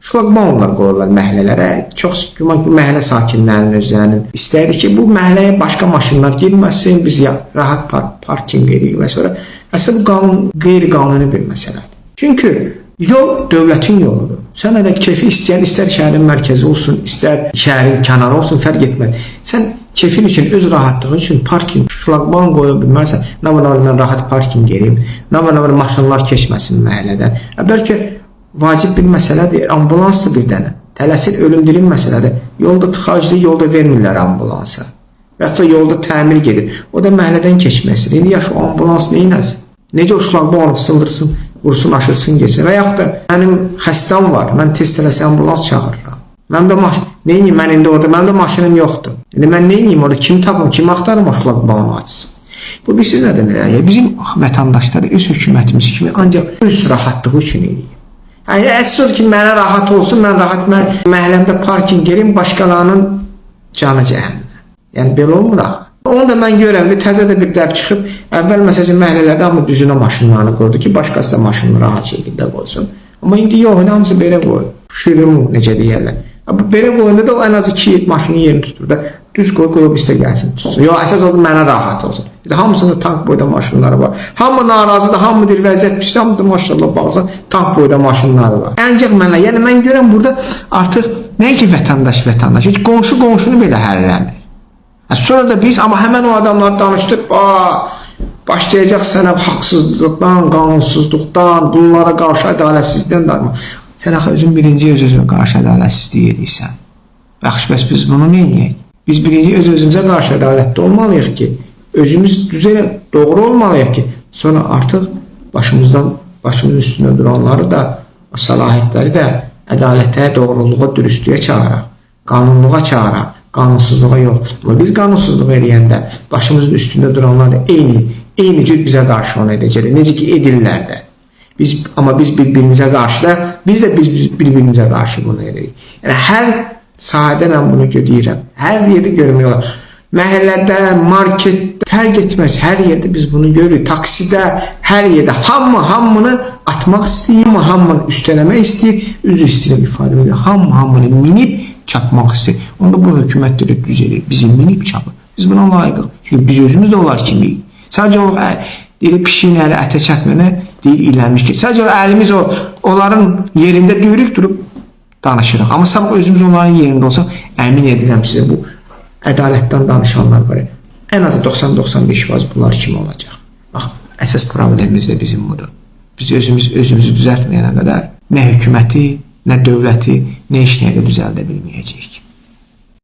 şlaqbaumlar qoyurlar məhəllələrə. Çox güman ki, məhəllə sakinlərinin özlərinin istəyir ki, bu məhəlləyə başqa maşınlar girməsin, biz rahat parkinq edirik və s. Əslində bu qanun qeyri-qanuni bir məsələdir. Çünki yol dövlətin yoludur. Sən elə kefi istəyən, istər şəhərin mərkəzi olsun, istər şəhərin kənarı olsun, fərq etməz. Sən kefin üçün, öz rahatlığın üçün parkinq, şlaqbaum qoya bilmərsən, nə var mən rahat parkinq edeyim, nə var maşınlar keçməsin məhəllədən. Bəlkə vacib bir məsələdir, ambulansdır bir dənə. Tələsir, ölümdülün məsələdir. Yolda tıxacdır, yolda vermirlər ambulansa. Və hətta yolda təmir gedir. O da məhəllədən keçməsin. İndi yaş o ambulans neynəsin? Necə o şlaqbaum sındırsın, vursun, aşırsın, geçsin. Və yaxud da mənim xəstəm var, mən tez tələsi ambulans çağırıram. Mənim də neyini, mən indi orada, mənim də maşınım yoxdur. İndi mən neyiniyim orada, kimi tapım, kimi axtarım o şlaqbaumu açsın. Bu bilirsiniz nə demək? Bizim vətəndaşları öz hökumətimiz kimi ancaq öz rahatlığı üçün eləyir. Yəni, əsr ki, mənə rahat olsun, mən rahat məhəlləmdə parkinq yerim, başqalarının canı cəhənnəm. Yəni, belə olmur axı. Onu da mən görəm, təzə də bir dəb çıxıb, əvvəl məsələn məhəllələrdə hamı düzünə maşınlarını qoydu ki, başqası da maşınını rahat şəkildə qoysun. Amma indi yox, hamısı belə qoyur. Şirin necə deyərlər. Belə qoyunda da o ən az 2 maşının yerini tutur da, düz qoyub istə gəlsin tutsun. Yox, əsas oldu mənə rahat olsun. Hamısında tank boyda maşınları var. Hamı narazıdır, hamı deyir vəziyyət pisdir, hamı da maşallah baxsan tank boyda maşınları var. Ancaq mənə, yəni mən görəm burada artıq nə ki vətəndaş, heç qonşunu belə həlləmir. Sonra da biz, amma həmən o adamlar danışdıq, başlayacaq sənə haqsızlıqdan, qanunsuzluqdan, bunlara qarşı ədalətsizlikdən darma. Sən axı özün birinci öz-özünə qarşı ədalətsizlik edirsən. Yaxşı, bəs biz bunu neyəyək? Biz birinci öz-özümüzə qarşı ədalətli olmalıyıq ki, özümüz düzələn, doğru olmalıyıq ki, sonra artıq başımızın üstünə duranları da, səlahiyyətləri də ədalətə, doğruluğa, dürüstlüyə çağıraq, qanunluğa çağıraq, qanunsuzluğa yox. Amma biz qanunsuzluq eləyəndə başımızın üstündə duranlar da eyni cür bizə qarşı onu edəcəkdir. Necə ki, edirlər də. Amma biz bir-birimizə qarşı da, biz də bir-birimizə qarşı bunu edirik. Yəni, hər sahədə mən bunu görürəm. Hər yerdə görmək olar. Məhəllədə, marketdə, fərq etməz. Hər yerdə biz bunu görürük. Taksidə, hər yerdə. Hamını atmaq istəyir, hamını üstələmək istəyir, üzr istəyirəm ifadəmə görə. Hamını minib çapmaq istəyir. Onda bu hökumət də düz edir. Bizi minib çapır. Biz buna layiqıq. Çünki biz özümüz də onlar kimiyik. Sadəcə olaraq pişiyin əli ətə çatmırına deyil ilənmiş ki. Sadəcə əlimiz onların yerində duyuruq durub danışırıq. Amma sabah özümüz onların yerində olsaq, əmin edirəm sizə bu ədalətdən danışanlar var. Ən azı 90-95% bunlar kimi olacaq. Bax, əsas problemimiz də bizim budur. Biz özümüzü düzəltməyənə qədər nə hökuməti, nə dövləti, nə işini də düzəldə bilməyəcəyik.